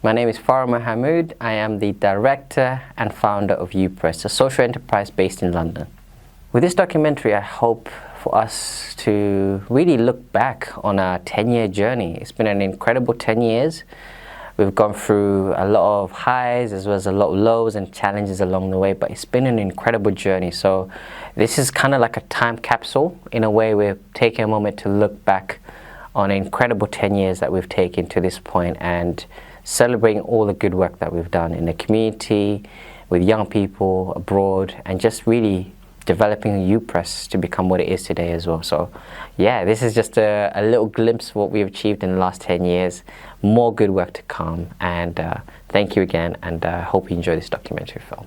My name is Farah Mohammed. I am the director and founder of UPress, a social enterprise based in London. With this documentary, I hope for us to really look back on our 10-year journey. It's been an incredible 10 years. We've gone through a lot of highs as well as a lot of lows and challenges along the way, but it's been an incredible journey. So this is kind of like a time capsule. In a way, we're taking a moment to look back on an incredible 10 years that we've taken to this point and celebrating all the good work that we've done in the community, with young people abroad, and just really developing UPress to become what it is today as well. So yeah, this is just a little glimpse of what we've achieved in the last 10 years. More good work to come, and thank you again, and I hope you enjoy this documentary film.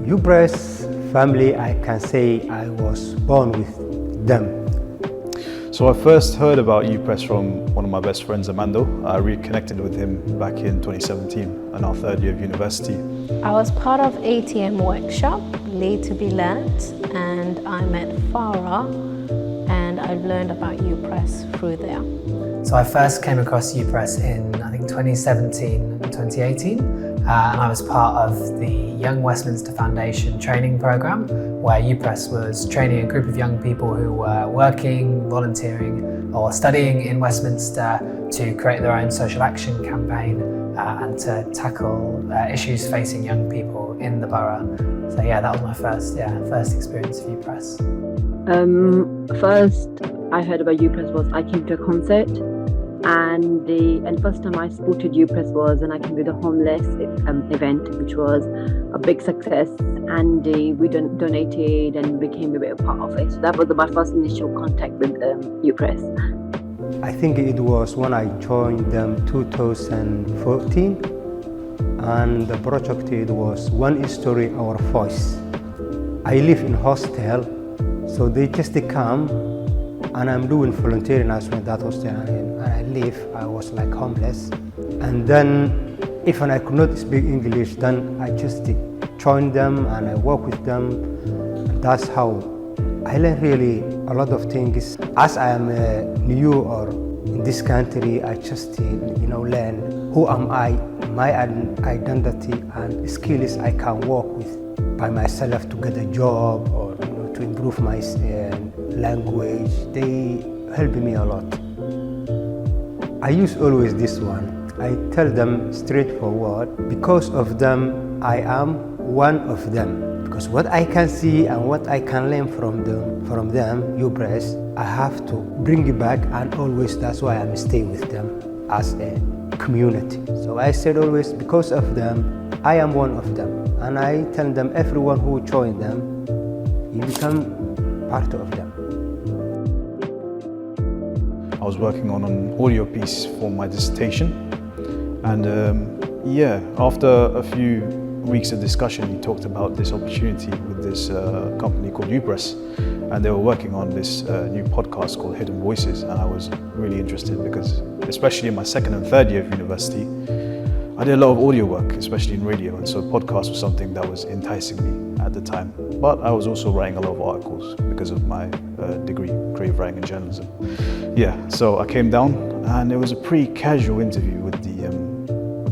UPress family, I can say I was born with them. So I first heard about UPress from one of my best friends, Amando. I reconnected with him back in 2017 in our third year of university. I was part of ATM workshop, Lead to be Learned, and I met Farah, and I learned about UPress through there. So I first came across UPress in, I think, 2017 and 2018. And I was part of the Young Westminster Foundation training program, where UPress was training a group of young people who were working, volunteering, or studying in Westminster to create their own social action campaign and to tackle issues facing young people in the borough. So yeah, that was my first experience of UPress. First I heard about UPress was I came to a concert, and the first time I supported UPress was when I came to the homeless event, which was a big success, and we donated and became a bit of part of it. So that was my first initial contact with UPress. I think it was when I joined them 2014, and the project it was One Story, Our Voice. I live in hostel, so they just come, and I'm doing volunteering as well in that hostel, and I was like homeless. And then, if I could not speak English, then I just joined them and I work with them. And that's how I learned really a lot of things. As I am new or in this country, I just learn who am I, my identity and skills I can work with by myself to get a job or to improve my language. They help me a lot. I use always this one. I tell them straightforward, because of them, I am one of them. Because what I can see and what I can learn from them, UPress, I have to bring it back, and always that's why I'm staying with them as a community. So I said always, because of them, I am one of them. And I tell them, everyone who join them, you become part of them. I was working on an audio piece for my dissertation, and after a few weeks of discussion, he talked about this opportunity with this company called UPress, and they were working on this new podcast called Hidden Voices, and I was really interested because, especially in my second and third year of university, I did a lot of audio work, especially in radio, and so podcast was something that was enticing me at the time. But I was also writing a lot of articles because of my degree, creative writing and journalism. Yeah, so I came down, and it was a pretty casual interview with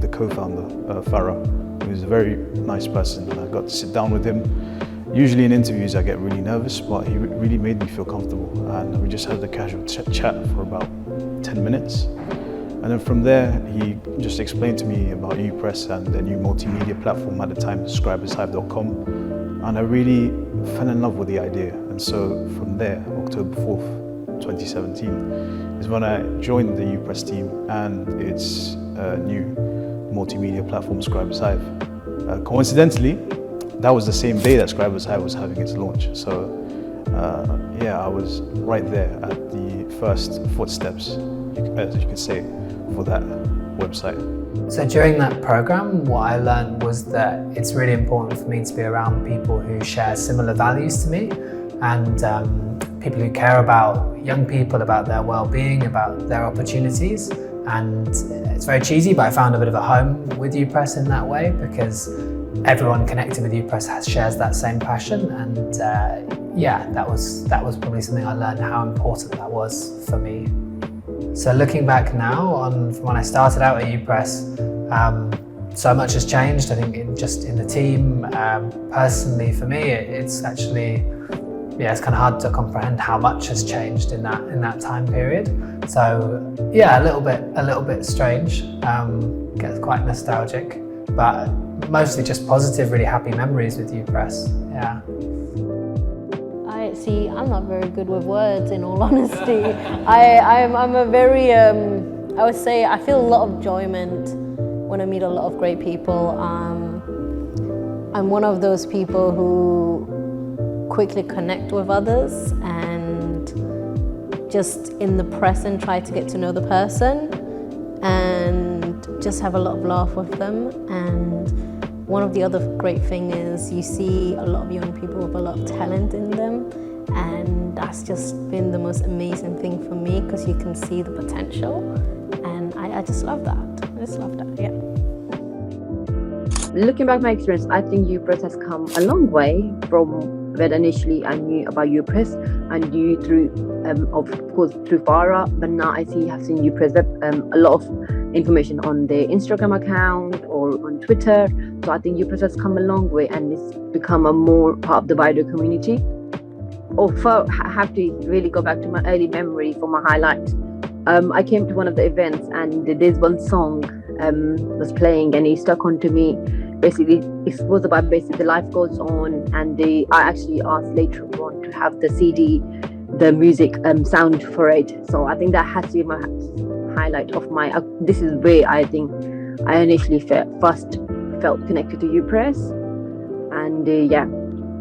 the co-founder, Farah, who is a very nice person, and I got to sit down with him. Usually in interviews I get really nervous, but he really made me feel comfortable, and we just had a casual chat for about 10 minutes. And then from there, he just explained to me about UPress and the new multimedia platform at the time, scribershive.com. And I really fell in love with the idea. And so from there, October 4th, 2017, is when I joined the UPress team and its new multimedia platform, Scribers Hive. Coincidentally, that was the same day that Scribers Hive was having its launch. So yeah, I was right there at the first footsteps, as you could say, for that website. So during that program, what I learned was that it's really important for me to be around people who share similar values to me, and people who care about young people, about their well-being, about their opportunities. And it's very cheesy, but I found a bit of a home with UPress in that way, because everyone connected with UPress shares that same passion. And yeah, that was probably something I learned, how important that was for me. So looking back now on from when I started out at UPress, so much has changed. I think just in the team, personally for me, it's actually, yeah, it's kind of hard to comprehend how much has changed in that time period. So yeah, a little bit strange. Gets quite nostalgic, but mostly just positive, really happy memories with UPress. Yeah. I'm not very good with words, in all honesty. I'm a very, I would say I feel a lot of enjoyment when I meet a lot of great people. I'm one of those people who quickly connect with others and just in the present try to get to know the person and just have a lot of laugh with them. And one of the other great things is you see a lot of young people with a lot of talent in them, and that's just been the most amazing thing for me, because you can see the potential, and I just love that. Yeah. Looking back at my experience, I think UPress has come a long way from when initially I knew about UPress. I knew through, of course, through Farah, but now I have seen UPress a lot of information on their Instagram account or on Twitter. So I think UPress has come a long way and it's become a more part of the wider community. I have to really go back to my early memory for my highlight. I came to one of the events and there's one song was playing and it stuck onto me. Basically, it was about the life goes on, and I actually asked later on to have the CD, the music sound for it. So I think that has to be my highlight of my. This is where I think I initially first felt connected to UPress, and yeah,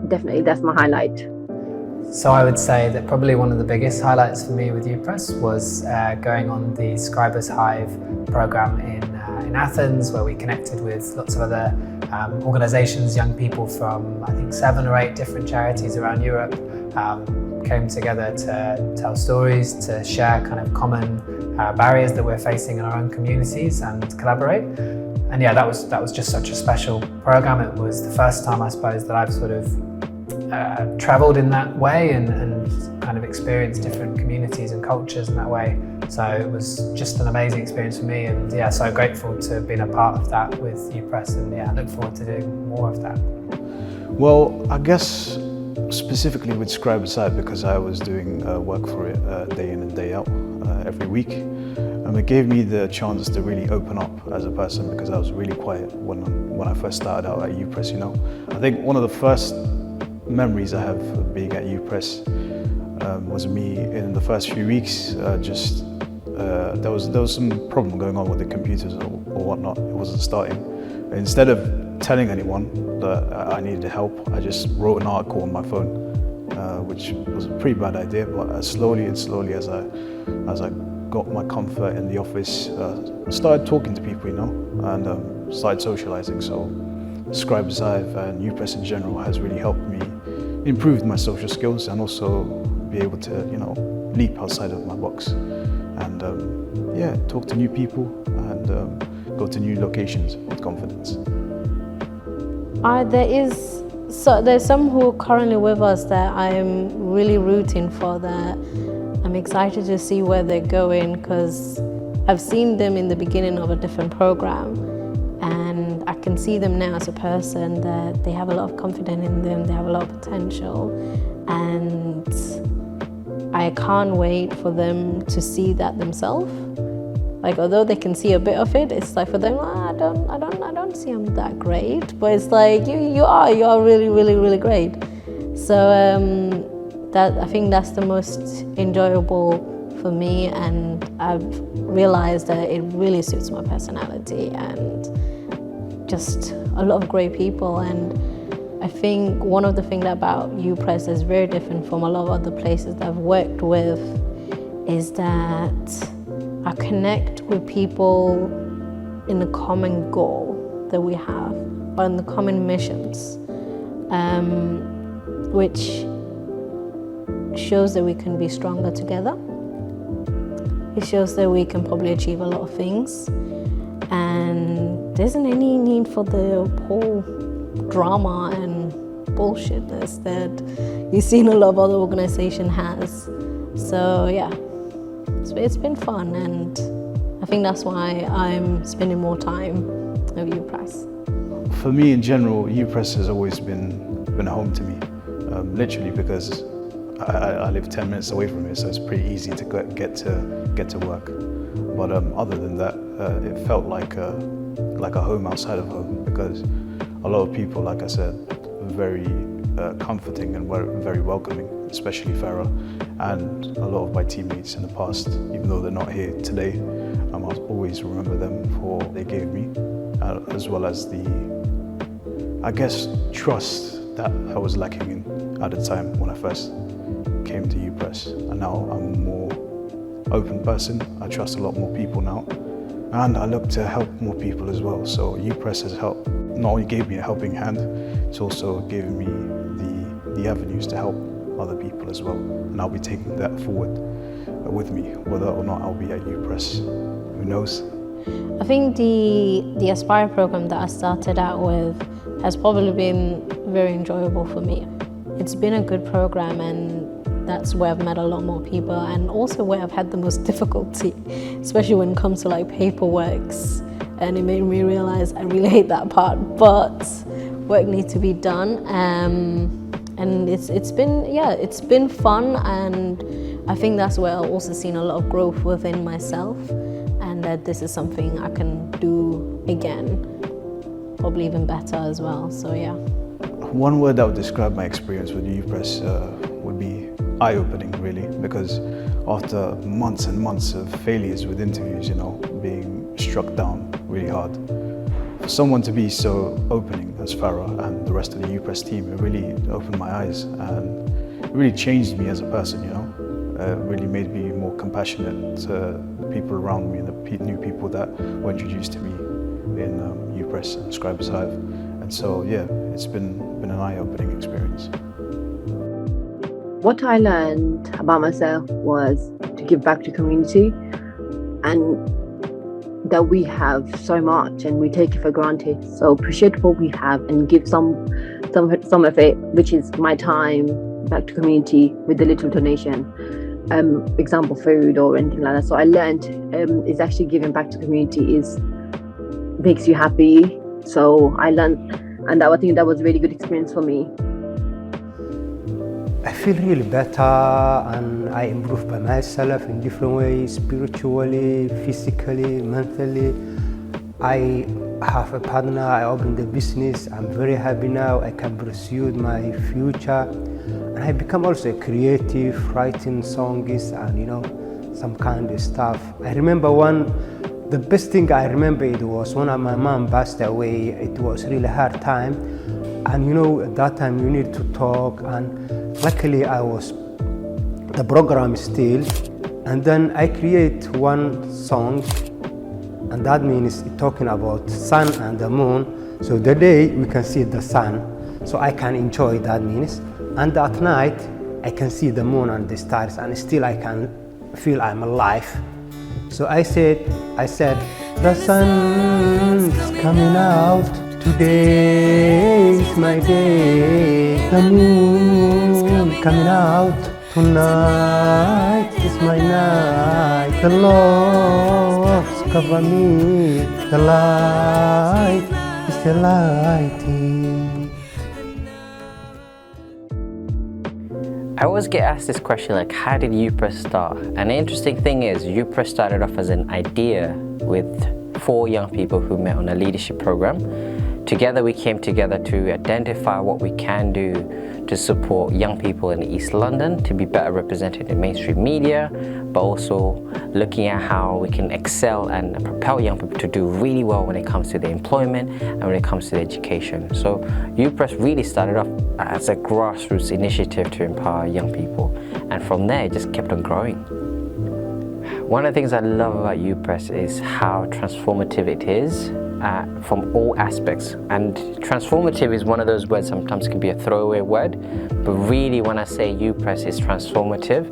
definitely that's my highlight. So I would say that probably one of the biggest highlights for me with UPress was going on the Scribers Hive program in Athens, where we connected with lots of other organisations, young people from I think 7 or 8 different charities around Europe, came together to tell stories, to share kind of common barriers that we're facing in our own communities and collaborate. And yeah, that was just such a special program. It was the first time, I suppose, that I've sort of travelled in that way and kind of experienced different communities and cultures in that way. So it was just an amazing experience for me, and yeah, so grateful to have been a part of that with UPress, and yeah, look forward to doing more of that. Well, I guess specifically with Scribers Hive, because I was doing work for it day in and day out every week, and it gave me the chance to really open up as a person, because I was really quiet when I first started out at UPress, you know. I think one of the first memories I have of being at UPress was me in the first few weeks, there was some problem going on with the computers or whatnot. It wasn't starting. Instead of telling anyone that I needed help, I just wrote an article on my phone, which was a pretty bad idea, but slowly as I got my comfort in the office, started talking to people, you know, and started socializing. So Scribers Hive and UPress in general has really helped me improve my social skills and also be able to, you know, leap outside of my box and yeah, talk to new people and go to new locations with confidence. There's some who are currently with us that I'm really rooting for, that I'm excited to see where they're going, because I've seen them in the beginning of a different program, and I can see them now as a person that they have a lot of confidence in them, they have a lot of potential, and I can't wait for them to see that themselves. Like, although they can see a bit of it, it's like for them, I don't see I'm that great. But it's like you are really, really, really great. So that I think that's the most enjoyable for me, and I've realized that it really suits my personality and just a lot of great people. And I think one of the things about UPress is very different from a lot of other places that I've worked with is that I connect with people in the common goal that we have, or in the common missions, which shows that we can be stronger together. It shows that we can probably achieve a lot of things, and there isn't any need for the whole drama and bullshitness that you see in a lot of other organizations has. So yeah, it's been fun, and I think that's why I'm spending more time at UPress. For me in general, UPress has always been home to me, literally because I live 10 minutes away from it, so it's pretty easy to get to work. But other than that, it felt like a home outside of home, because a lot of people, like I said, were very comforting and were very welcoming, especially Farah and a lot of my teammates in the past. Even though they're not here today, I'll always remember them for what they gave me, as well as the, I guess, trust that I was lacking in at the time when I first came to UPress. And now I'm a more open person. I trust a lot more people now, and I look to help more people as well. So UPress has helped, not only gave me a helping hand, it's also given me the avenues to help other people as well. And I'll be taking that forward with me, whether or not I'll be at UPress. Who knows? I think the Aspire program that I started out with has probably been very enjoyable for me. It's been a good program, and that's where I've met a lot more people, and also where I've had the most difficulty, especially when it comes to like paperworks. And it made me realize I really hate that part, but work needs to be done. And it's been fun, and I think that's where I've also seen a lot of growth within myself, and that this is something I can do again, probably even better as well. So yeah. One word that would describe my experience with UPress would be eye-opening, really, because after months and months of failures with interviews, being struck down really hard, for someone to be so opening as Farah and the rest of the UPress team, it really opened my eyes and it really changed me as a person, It really made me more compassionate to the people around me and the new people that were introduced to me in UPress and Scribers Hive. And so, yeah, it's been an eye-opening experience. What I learned about myself was to give back to community, and that we have so much and we take it for granted. So appreciate what we have and give some of it, which is my time, back to community with a little donation. Example, food or anything like that. So I learned is actually giving back to community makes you happy. So I learned, and I think that was a really good experience for me. I feel really better, and I improve by myself in different ways, spiritually, physically, mentally. I have a partner, I opened a business, I'm very happy now, I can pursue my future. And I become also a creative, writing songs and some kind of stuff. I remember the best thing I remember, it was when my mom passed away. It was really hard time, and at that time you need to talk, and luckily the program still, and then I create one song, and that means talking about sun and the moon. So the day we can see the sun, so I can enjoy that means, and at night I can see the moon and the stars, and still I can feel I'm alive. So I said, the sun is coming out, today is my day. The moon coming out, tonight is my night. The Lord's cover me, the light is the lighting. I always get asked this question, like, how did UPress start? And the interesting thing is, UPress started off as an idea with 4 young people who met on a leadership program. Together we came together to identify what we can do to support young people in East London to be better represented in mainstream media, but also looking at how we can excel and propel young people to do really well when it comes to their employment and when it comes to their education. So UPress really started off as a grassroots initiative to empower young people, and from there it just kept on growing. One of the things I love about UPress is how transformative it is from all aspects. And transformative is one of those words sometimes can be a throwaway word, but really when I say UPress is transformative,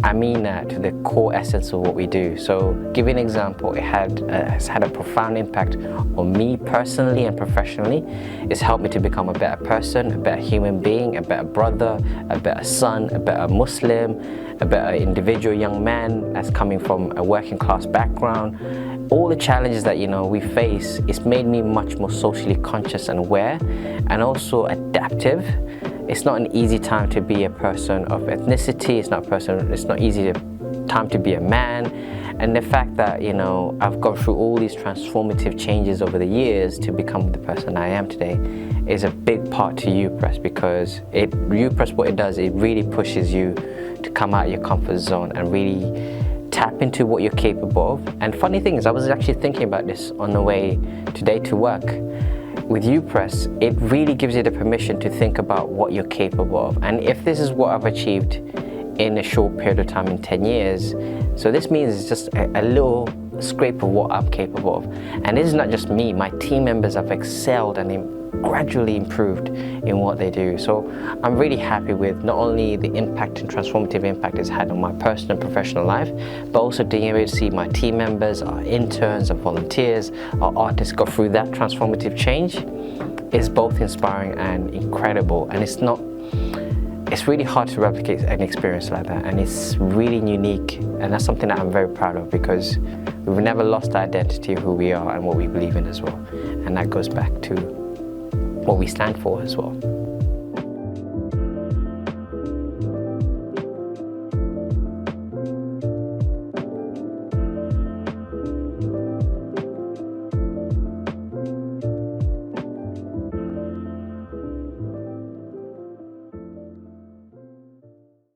I mean that to the core essence of what we do. So give you an example, it has had a profound impact on me personally and professionally. It's helped me to become a better person, a better human being, a better brother, a better son, a better Muslim, a better individual young man that's coming from a working class background. All the challenges that we face, it's made me much more socially conscious and aware, and also adaptive. It's not an easy time to be a person of ethnicity. It's not easy time to be a man. And the fact that I've gone through all these transformative changes over the years to become the person I am today is a big part to UPress, because UPress, what it does, it really pushes you to come out of your comfort zone and really tap into what you're capable of. And funny thing is, I was actually thinking about this on the way today to work. With UPress, it really gives you the permission to think about what you're capable of. And if this is what I've achieved in a short period of time, in 10 years, so this means it's just a little scrape of what I'm capable of. And this is not just me, my team members have excelled and gradually improved in what they do. So I'm really happy with not only the impact and transformative impact it's had on my personal and professional life, but also being able to see my team members, our interns, our volunteers, our artists go through that transformative change is both inspiring and incredible. And it's really hard to replicate an experience like that, and it's really unique, and that's something that I'm very proud of, because we've never lost the identity of who we are and what we believe in as well, and that goes back to what we stand for as well.